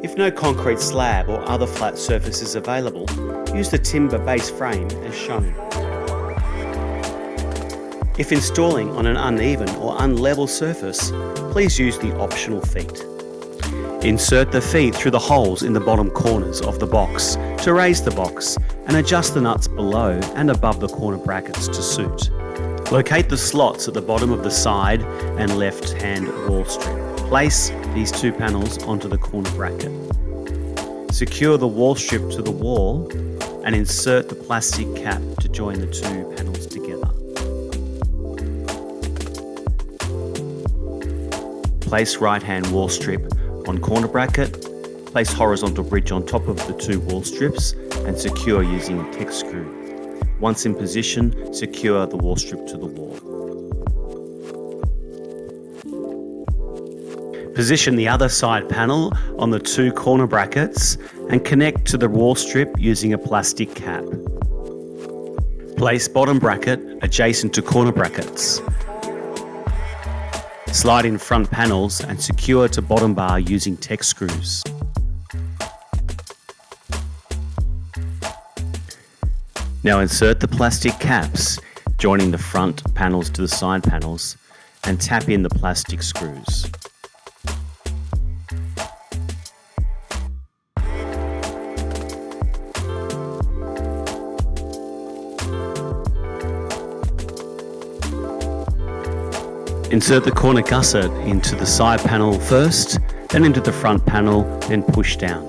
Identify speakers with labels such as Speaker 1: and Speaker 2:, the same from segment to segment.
Speaker 1: If no concrete slab or other flat surface is available, use the timber base frame as shown. If installing on an uneven or unlevel surface, please use the optional feet. Insert the feet through the holes in the bottom corners of the box to raise the box and adjust the nuts below and above the corner brackets to suit. Locate the slots at the bottom of the side and left-hand wall strip. Place these two panels onto the corner bracket. Secure the wall strip to the wall and insert the plastic cap to join the two panels together. Place right-hand wall strip on corner bracket. Place horizontal bridge on top of the two wall strips and secure using a Tek screw. Once in position, secure the wall strip to the wall. Position the other side panel on the two corner brackets and connect to the wall strip using a plastic cap. Place bottom bracket adjacent to corner brackets. Slide in front panels and secure to bottom bar using Tek screws. Now insert the plastic caps, joining the front panels to the side panels, and tap in the plastic screws. Insert the corner gusset into the side panel first, then into the front panel, then push down.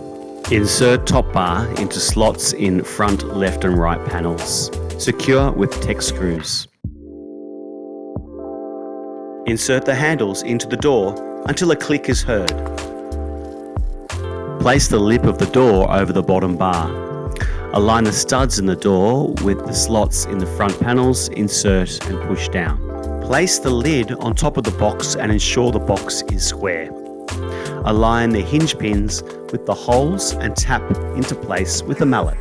Speaker 1: Insert top bar into slots in front, left and right panels. Secure with Tek screws. Insert the handles into the door until a click is heard. Place the lip of the door over the bottom bar. Align the studs in the door with the slots in the front panels, insert and push down. Place the lid on top of the box and ensure the box is square. Align the hinge pins with the holes and tap into place with a mallet.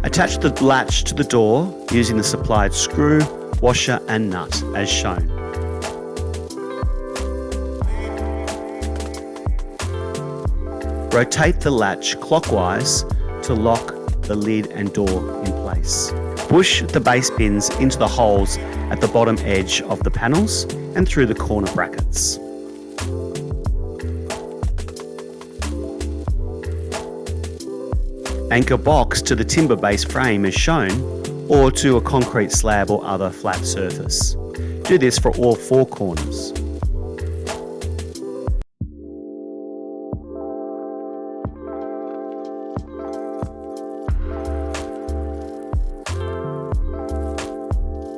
Speaker 1: Attach the latch to the door using the supplied screw, washer and nut as shown. Rotate the latch clockwise to lock the lid and door in place. Push the base pins into the holes at the bottom edge of the panels and through the corner brackets. Anchor box to the timber base frame as shown, or to a concrete slab or other flat surface. Do this for all four corners.